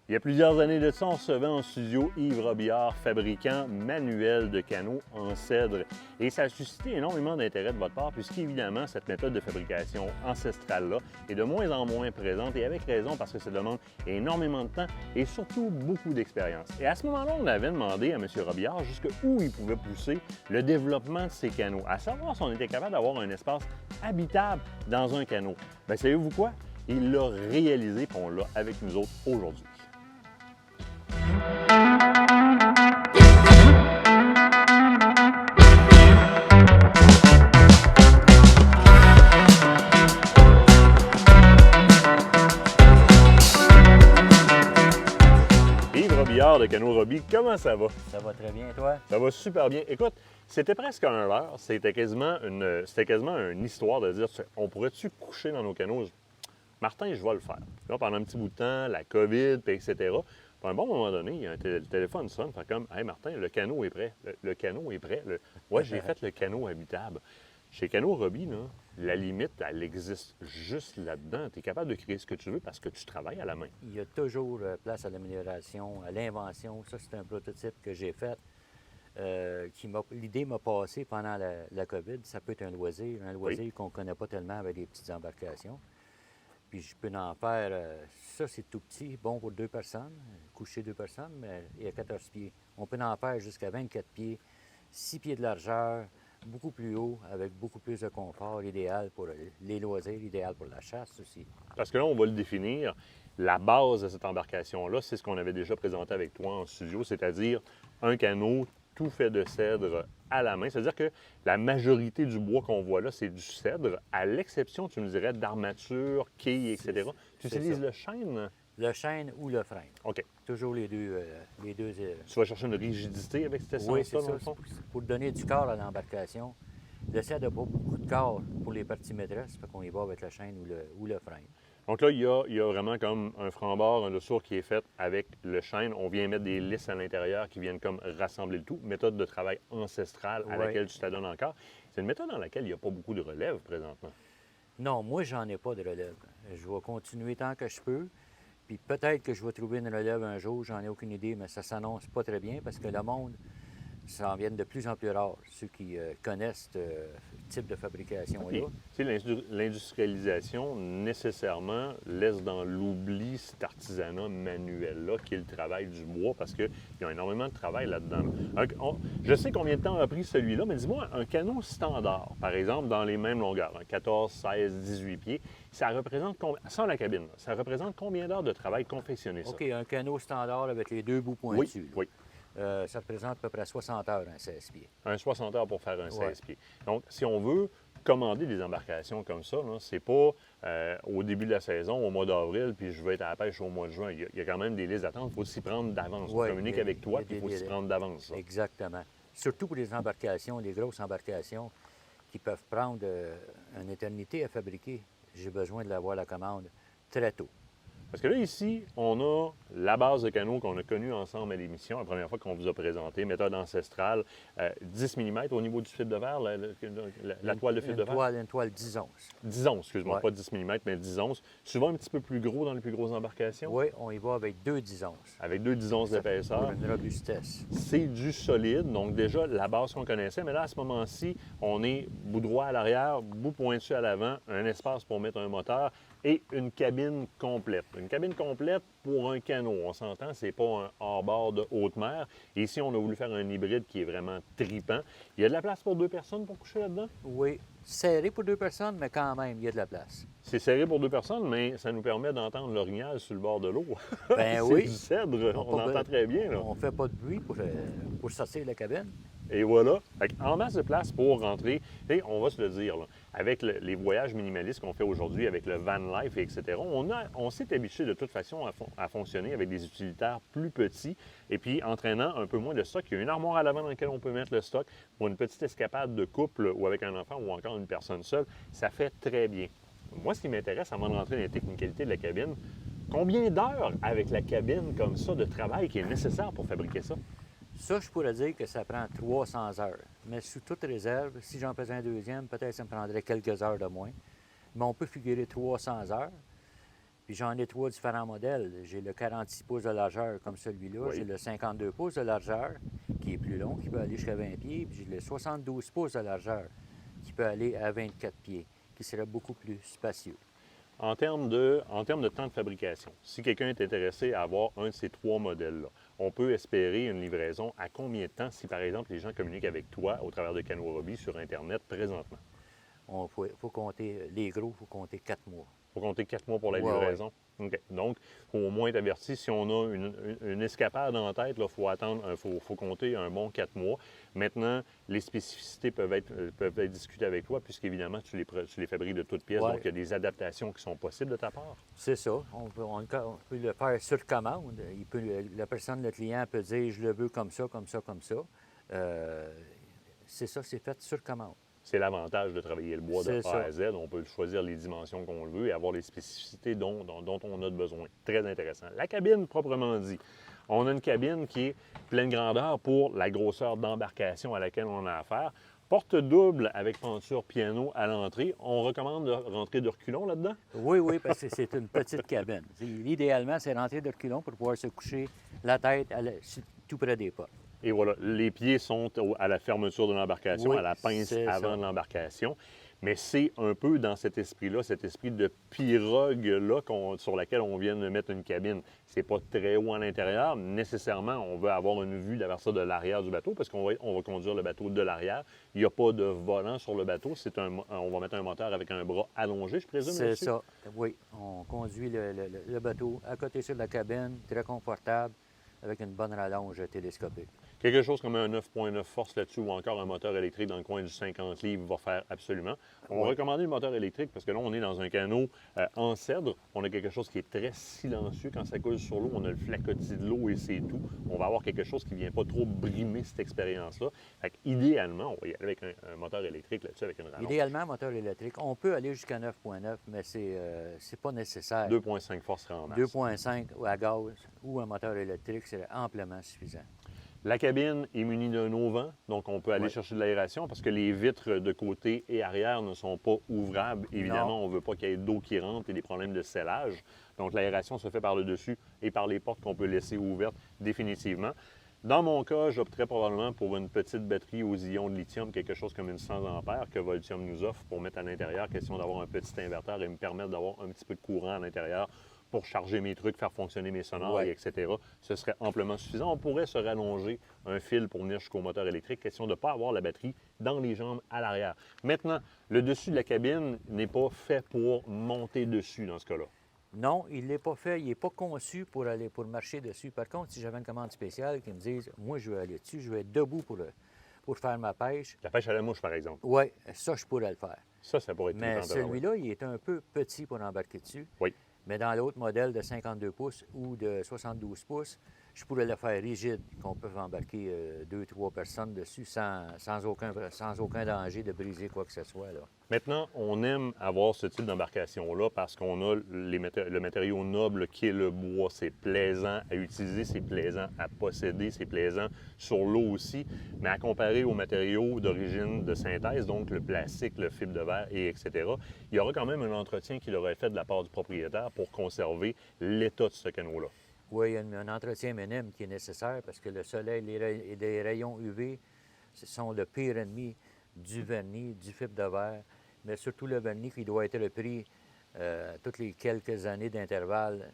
Il y a plusieurs années de ça, on recevait en studio Yves Robillard, fabricant manuel de canots en cèdre. Et ça a suscité énormément d'intérêt de votre part, puisqu'évidemment, cette méthode de fabrication ancestrale-là est de moins en moins présente, et avec raison, parce que ça demande énormément de temps et surtout beaucoup d'expérience. Et à ce moment-là, on avait demandé à M. Robillard jusqu'où il pouvait pousser le développement de ces canots, à savoir si on était capable d'avoir un espace habitable dans un canot. Bien, savez-vous quoi? Il l'a réalisé, et on l'a avec nous autres aujourd'hui. Yves Robillard de Canot Roby, comment ça va? Ça va très bien, toi? Ça va super bien. Écoute, c'était presque un leurre, c'était quasiment une histoire de dire, on pourrait-tu coucher dans nos canots? Martin, je vais le faire. Là, pendant un petit bout de temps, la COVID, puis etc. Puis à un bon moment donné, il y a le téléphone sonne, fait comme, hey Martin, le canot est prêt. Le canot est prêt. Ouais, j'ai fait le canot habitable. Chez Canot Roby, là, la limite, elle existe juste là-dedans. Tu es capable de créer ce que tu veux parce que tu travailles à la main. Il y a toujours place à l'amélioration, à l'invention. Ça, c'est un prototype que j'ai fait. L'idée m'a passé pendant la COVID. Ça peut être un loisir Oui. qu'on ne connaît pas tellement avec des petites embarcations. Puis je peux en faire, ça c'est tout petit, bon pour 2 personnes, coucher 2 personnes, mais il y a 14 pieds. On peut en faire jusqu'à 24 pieds, 6 pieds de largeur, beaucoup plus haut, avec beaucoup plus de confort, idéal pour les loisirs, idéal pour la chasse aussi. Parce que là, on va le définir. La base de cette embarcation-là, c'est ce qu'on avait déjà présenté avec toi en studio, c'est-à-dire un canot tout fait de cèdre à la main. C'est-à-dire que la majorité du bois qu'on voit là, c'est du cèdre, à l'exception, tu me dirais, d'armature, quilles, etc. Tu utilises le chêne? Le chêne ou le frein. OK. Toujours les deux. Tu vas chercher une rigidité avec cette Oui, essence-là, c'est dans le ça. fond? Pour donner du corps à l'embarcation. Le cèdre n'a pas beaucoup de corps pour les parties maîtresses, fait qu'on y va avec le chêne ou le frein. Donc là, il y a vraiment comme un franc-bord, un dessous qui est fait avec le chêne. On vient mettre des lisses à l'intérieur qui viennent comme rassembler le tout. Méthode de travail ancestrale à laquelle tu t'adonnes encore. C'est une méthode dans laquelle il n'y a pas beaucoup de relève présentement. Non, moi, j'en ai pas de relève. Je vais continuer tant que je peux. Puis peut-être que je vais trouver une relève un jour, j'en ai aucune idée, mais ça s'annonce pas très bien parce que le monde s'en vient de plus en plus rare, ceux qui connaissent ce type de fabrication-là. Okay. Tu sais, l'industrialisation, nécessairement, laisse dans l'oubli cet artisanat manuel-là, qui est le travail du bois, parce qu'il y a énormément de travail là-dedans. Je sais combien de temps a pris celui-là, mais dis-moi, un canot standard, par exemple, dans les mêmes longueurs, 14, 16, 18 pieds, ça représente, sans la cabine, ça représente combien d'heures de travail confectionner ça? OK, un canot standard avec les deux bouts pointus. Oui, oui. Ça représente à peu près 60 heures, un 16 pieds. Un 60 heures pour faire un 16 Ouais. pieds. Donc, si on veut commander des embarcations comme ça, c'est pas au début de la saison, au mois d'avril, puis je vais être à la pêche au mois de juin. Il y a quand même des listes d'attente. Il faut s'y prendre d'avance. Ouais, on communique avec toi, puis il faut s'y prendre d'avance. Exactement. Surtout pour les embarcations, les grosses embarcations qui peuvent prendre une éternité à fabriquer. J'ai besoin de l'avoir la commande très tôt. Parce que là, ici, on a la base de canot qu'on a connue ensemble à l'émission, la première fois qu'on vous a présenté, méthode ancestrale, 10 mm au niveau du fil de verre, la toile de fil de verre. Une toile 10 onces. 10 onces, excuse-moi, Ouais. pas 10 mm, mais 10 onces. Souvent un petit peu plus gros dans les plus grosses embarcations. Oui, on y va avec 2 10 onces. Avec 2 10 onces d'épaisseur. Pour une robustesse. C'est du solide, donc déjà la base qu'on connaissait, mais là, à ce moment-ci, on est bout droit à l'arrière, bout pointu à l'avant, un espace pour mettre un moteur et une cabine complète. Une cabine complète pour un canot. On s'entend, c'est pas un hors-bord de haute mer. Et ici, on a voulu faire un hybride qui est vraiment tripant. Il y a de la place pour 2 personnes pour coucher là-dedans? Oui, serré pour 2 personnes, mais quand même, il y a de la place. C'est serré pour 2 personnes, mais ça nous permet d'entendre l'orignal sur le bord de l'eau. Ben c'est oui. du cèdre, on entend très bien. Là. On fait pas de bruit pour sortir de la cabine. Et voilà. En masse de place pour rentrer. Et on va se le dire, là, avec les voyages minimalistes qu'on fait aujourd'hui, avec le van life, etc., on s'est habitué de toute façon à fonctionner avec des utilitaires plus petits et puis entraînant un peu moins de stock. Il y a une armoire à l'avant dans laquelle on peut mettre le stock pour une petite escapade de couple ou avec un enfant ou encore une personne seule. Ça fait très bien. Moi, ce qui m'intéresse avant de rentrer dans les technicalités de la cabine, combien d'heures avec la cabine comme ça de travail qui est nécessaire pour fabriquer ça? Ça, je pourrais dire que ça prend 300 heures. Mais sous toute réserve, si j'en faisais un deuxième, peut-être ça me prendrait quelques heures de moins. Mais on peut figurer 300 heures. Puis j'en ai 3 différents modèles. J'ai le 46 pouces de largeur comme celui-là. Oui. J'ai le 52 pouces de largeur, qui est plus long, qui peut aller jusqu'à 20 pieds. Puis j'ai le 72 pouces de largeur, qui peut aller à 24 pieds, qui serait beaucoup plus spacieux. En termes de temps de fabrication, si quelqu'un est intéressé à avoir un de ces 3 modèles-là, on peut espérer une livraison à combien de temps si, par exemple, les gens communiquent avec toi au travers de Cano Hobby sur Internet présentement? Il faut compter, les gros, il faut compter 4 mois. Il faut compter 4 mois pour la Ouais, livraison? OK. Donc, il faut au moins être averti, si on a une escapade en tête, il faut attendre, faut compter un bon 4 mois. Maintenant, les spécificités peuvent être discutées avec toi, puisqu'évidemment, tu les fabriques de toutes pièces, Ouais. donc il y a des adaptations qui sont possibles de ta part. C'est ça. On peut le faire sur commande. La personne, le client peut dire, je le veux comme ça, comme ça, comme ça. C'est ça, c'est fait sur commande. C'est l'avantage de travailler le bois de C'est A ça. à Z. On peut choisir les dimensions qu'on le veut et avoir les spécificités dont on a besoin. Très intéressant. La cabine, proprement dit. On a une cabine qui est pleine grandeur pour la grosseur d'embarcation à laquelle on a affaire. Porte double avec penture piano à l'entrée. On recommande de rentrer de reculons là-dedans? Oui, oui, parce que c'est une petite cabine. Idéalement, c'est rentrer de reculons pour pouvoir se coucher la tête tout près des portes. Et voilà, les pieds sont à la fermeture de l'embarcation, Oui, à la pince c'est avant ça. de l'embarcation. Mais c'est un peu dans cet esprit-là, cet esprit de pirogue-là sur laquelle on vient de mettre une cabine. C'est pas très haut à l'intérieur. Nécessairement, on veut avoir une vue vers ça de l'arrière du bateau parce qu'on va conduire le bateau de l'arrière. Il n'y a pas de volant sur le bateau. On va mettre un moteur avec un bras allongé, je présume. C'est là-dessus? ça. Oui, on conduit le bateau à côté sur la cabine, très confortable, avec une bonne rallonge télescopique. Quelque chose comme un 9.9 force là-dessus ou encore un moteur électrique dans le coin du 50 livres va faire absolument. On va recommander le moteur électrique parce que là, on est dans un canot en cèdre. On a quelque chose qui est très silencieux. Quand ça coule sur l'eau, on a le flacotis de l'eau et c'est tout. On va avoir quelque chose qui ne vient pas trop brimer cette expérience-là. Fait idéalement, on va y aller avec un moteur électrique là-dessus, avec une rallonge. Idéalement, moteur électrique. On peut aller jusqu'à 9.9, mais c'est pas nécessaire. 2.5 force serait en masse. 2.5 à gaz ou un moteur électrique, c'est amplement suffisant. La cabine est munie d'un auvent, donc on peut aller Ouais. chercher de l'aération parce que les vitres de côté et arrière ne sont pas ouvrables. Évidemment, Non. on ne veut pas qu'il y ait d'eau qui rentre et des problèmes de scellage. Donc l'aération se fait par le dessus et par les portes qu'on peut laisser ouvertes définitivement. Dans mon cas, j'opterais probablement pour une petite batterie aux ions de lithium, quelque chose comme une 100 ampères que Voltium nous offre pour mettre à l'intérieur, question d'avoir un petit inverteur et me permettre d'avoir un petit peu de courant à l'intérieur pour charger mes trucs, faire fonctionner mes sonores, Ouais. etc. Ce serait amplement suffisant. On pourrait se rallonger un fil pour venir jusqu'au moteur électrique, question de ne pas avoir la batterie dans les jambes à l'arrière. Maintenant, le dessus de la cabine n'est pas fait pour monter dessus dans ce cas-là. Non, il n'est pas fait, il n'est pas conçu pour marcher dessus. Par contre, si j'avais une commande spéciale qui me dise, moi, je veux aller dessus, je veux être debout pour faire ma pêche, La pêche à la mouche, par exemple. oui, ça, je pourrais le faire. Ça pourrait être Mais trippant, tabarouette. celui-là, il est un peu petit pour embarquer dessus. Oui. Mais dans l'autre modèle de 52 pouces ou de 72 pouces, je pourrais le faire rigide, qu'on peut embarquer 2-3 personnes dessus sans aucun danger de briser quoi que ce soit. Là. Maintenant, on aime avoir ce type d'embarcation-là parce qu'on a le matériau noble qui est le bois. C'est plaisant à utiliser, c'est plaisant à posséder, c'est plaisant sur l'eau aussi. Mais à comparer aux matériaux d'origine de synthèse, donc le plastique, le fibre de verre, et etc., il y aura quand même un entretien qui leur est fait de la part du propriétaire pour conserver l'état de ce canot-là. Oui, il y a un entretien minime qui est nécessaire parce que le soleil et les rayons UV, ce sont le pire ennemi du vernis, du fibre de verre, mais surtout le vernis qui doit être repris toutes les quelques années d'intervalle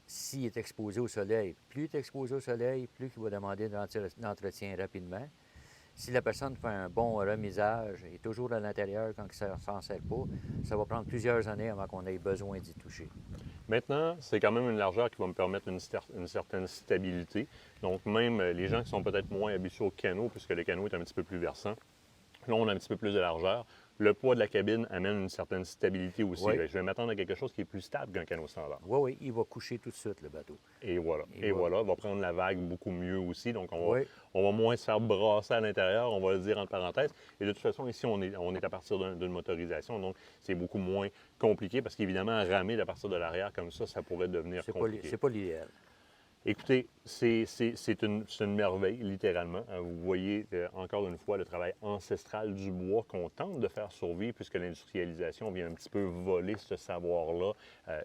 s'il est exposé au soleil. Plus il est exposé au soleil, plus il va demander d'entretien rapidement. Si la personne fait un bon remisage et toujours à l'intérieur quand ça ne s'en sert pas, ça va prendre plusieurs années avant qu'on ait besoin d'y toucher. Maintenant, c'est quand même une largeur qui va me permettre une certaine stabilité. Donc, même les gens qui sont peut-être moins habitués au canot, puisque le canot est un petit peu plus versant, là, on a un petit peu plus de largeur. Le poids de la cabine amène une certaine stabilité aussi. Oui. Je vais m'attendre à quelque chose qui est plus stable qu'un canot standard. Oui, oui, il va coucher tout de suite, le bateau. Et voilà. Et voilà. Il va prendre la vague beaucoup mieux aussi. Donc, Oui. on va moins se faire brasser à l'intérieur, on va le dire entre parenthèses. Et de toute façon, ici, on est à partir d'une motorisation. Donc, c'est beaucoup moins compliqué parce qu'évidemment, ramer à partir de l'arrière comme ça pourrait devenir compliqué. C'est pas l'idéal. Écoutez, c'est une merveille, littéralement. Vous voyez, encore une fois, le travail ancestral du bois qu'on tente de faire survivre, puisque l'industrialisation vient un petit peu voler ce savoir-là,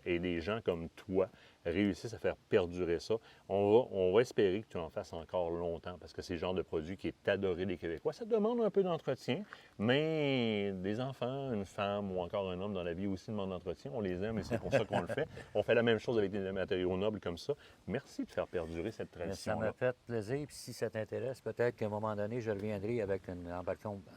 et des gens comme toi réussissent à faire perdurer ça. On va espérer que tu en fasses encore longtemps, parce que c'est le genre de produit qui est adoré des Québécois. Ça demande un peu d'entretien, mais des enfants, une femme ou encore un homme dans la vie aussi demandent d'entretien. On les aime et c'est pour ça qu'on le fait. On fait la même chose avec des matériaux nobles comme ça. Merci de faire perdurer cette Ça tradition-là. m'a fait plaisir. Puis si ça t'intéresse, peut-être qu'à un moment donné, je reviendrai avec une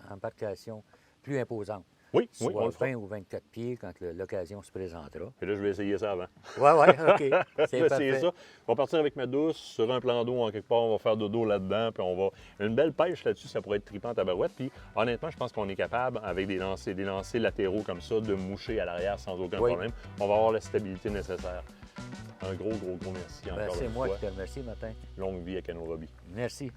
embarcation plus imposante. Oui, oui, on Soit le fera. 20 ou 24 pieds quand l'occasion se présentera. Et là, je vais essayer ça avant. Oui, oui, OK. Je vais C'est essayer parfait. ça. On va partir avec ma douce sur un plan d'eau en quelque part. On va faire dodo là-dedans. Puis on va. Une belle pêche là-dessus, ça pourrait être trippant à barouette. Puis honnêtement, je pense qu'on est capable, avec des lancers latéraux comme ça, de moucher à l'arrière sans aucun Oui. problème. On va avoir la stabilité nécessaire. Un gros merci Ben, encore c'est une moi fois. qui te remercie, Martin. Longue vie à Canot Robbie. Merci.